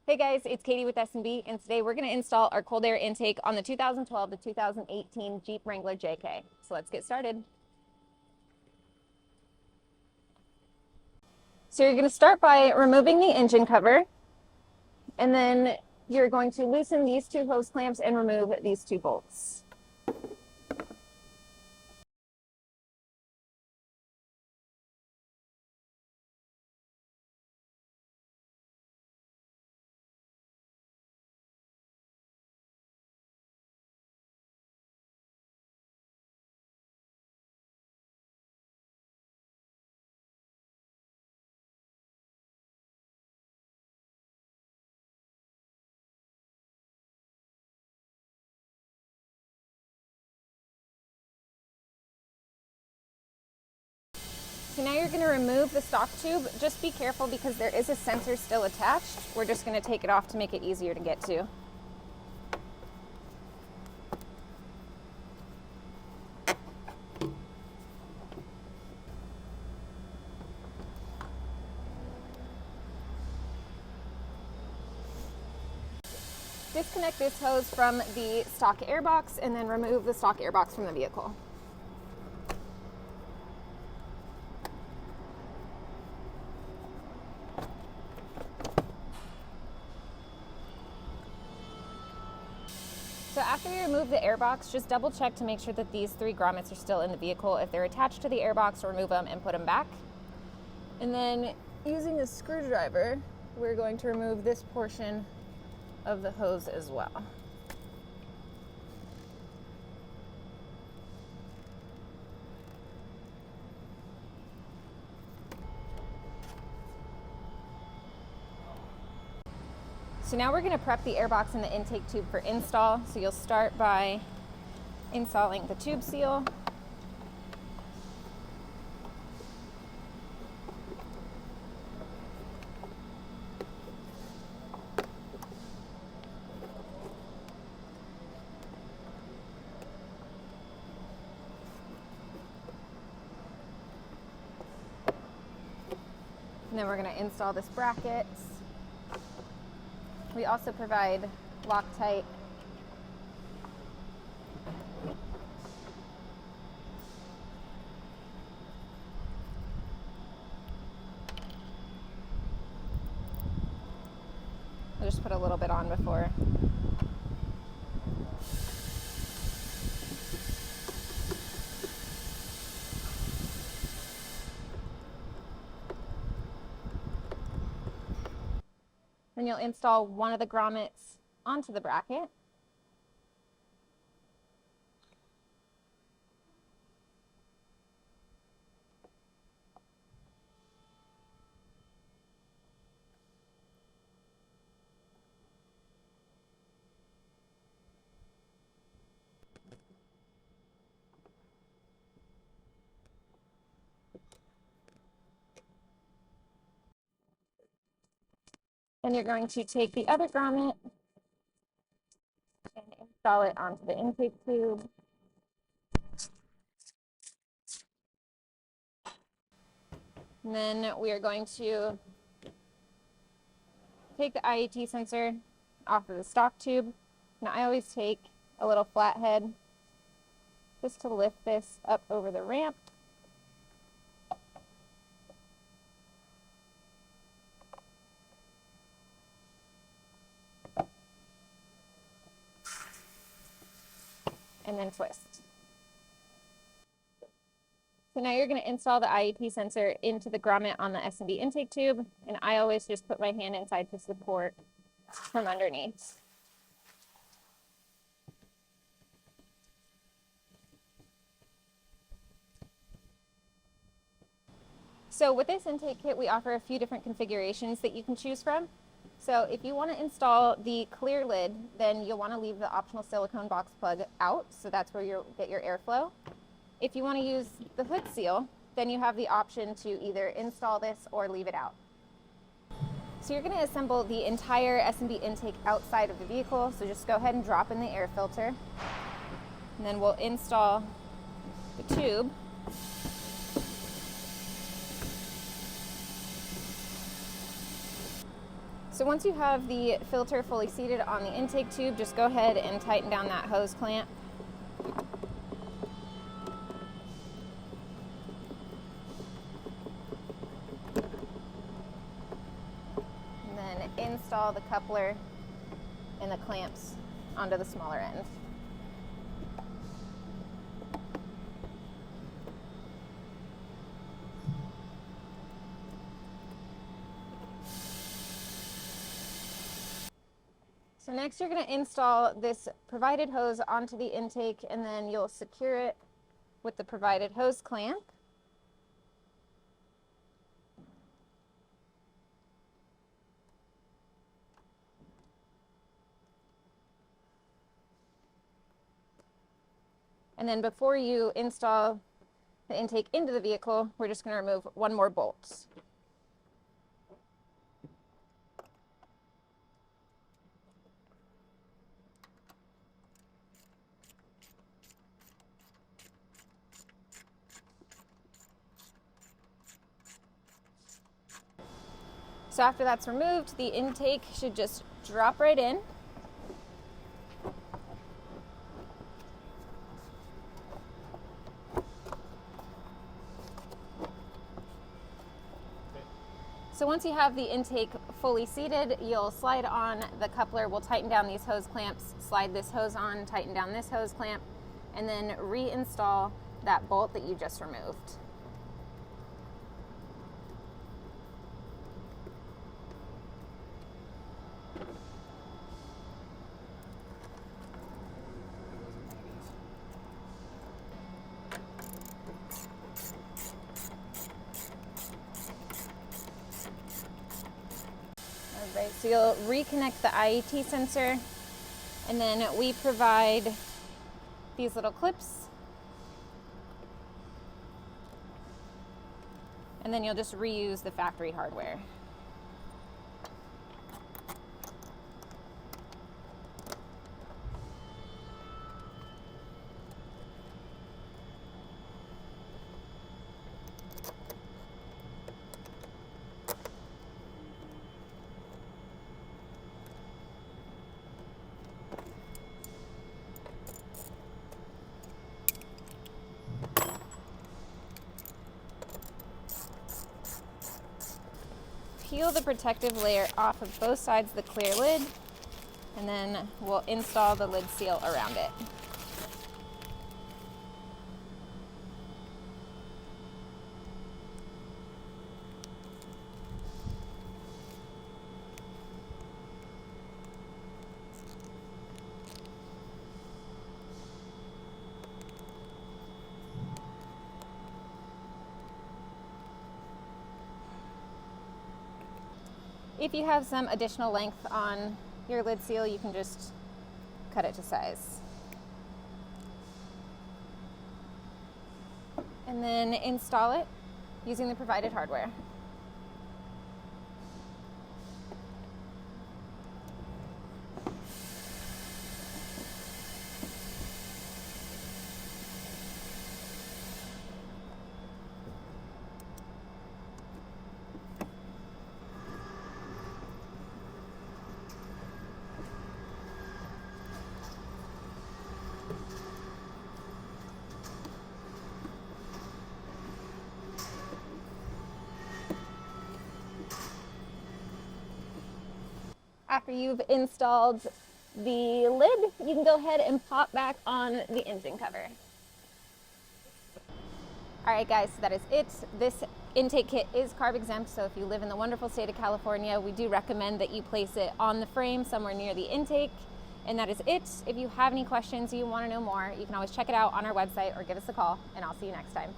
Hey guys, it's Katie with S&B, and today we're going to install our cold air intake on the 2012 to 2018 Jeep Wrangler JK. So let's get started. So you're going to start by removing the engine cover, and then you're going to loosen these two hose clamps and remove these two bolts. So now you're going to remove the stock tube. Just be careful because there is a sensor still attached. We're just going to take it off to make it easier to get to. Disconnect this hose from the stock airbox and then remove the stock airbox from the vehicle. So after you remove the airbox, just double check to make sure that these three grommets are still in the vehicle. If they're attached to the airbox, remove them and put them back. And then using a screwdriver, we're going to remove this portion of the hose as well. So now we're going to prep the airbox and the intake tube for install. So you'll start by installing the tube seal. And then we're going to install this bracket. We also provide Loctite I'll just put a little bit on before. Then you'll install one of the grommets onto the bracket. Then you're going to take the other grommet and install it onto the intake tube. And then we are going to take the IAT sensor off of the stock tube. Now I always take a little flathead just to lift this up over the ramp. And then twist. So now you're going to install the IAT sensor into the grommet on the S&B intake tube, and I always just put my hand inside to support from underneath. So with this intake kit, we offer a few different configurations that you can choose from. So if you want to install the clear lid, then you'll want to leave the optional silicone box plug out, so that's where you'll get your airflow. If you want to use the hood seal, then you have the option to either install this or leave it out. So you're going to assemble the entire S&B intake outside of the vehicle, so just go ahead and drop in the air filter. And then we'll install the tube. So once you have the filter fully seated on the intake tube, just go ahead and tighten down that hose clamp. And then install the coupler and the clamps onto the smaller end. So next you're going to install this provided hose onto the intake, and then you'll secure it with the provided hose clamp. And then before you install the intake into the vehicle, we're just going to remove one more bolt. So after that's removed, the intake should just drop right in. So once you have the intake fully seated, you'll slide on the coupler. We'll tighten down these hose clamps, slide this hose on, tighten down this hose clamp, and then reinstall that bolt that you just removed. Right, so you'll reconnect the IET sensor, and then we provide these little clips, and then you'll just reuse the factory hardware. Peel the protective layer off of both sides of the clear lid, and then we'll install the lid seal around it. If you have some additional length on your lid seal, you can just cut it to size. And then install it using the provided hardware. After you've installed the lid, you can go ahead and pop back on the engine cover. All right, guys, so that is it. This intake kit is carb exempt, so if you live in the wonderful state of California, we do recommend that you place it on the frame somewhere near the intake. And that is it. If you have any questions, you want to know more, you can always check it out on our website or give us a call, and I'll see you next time.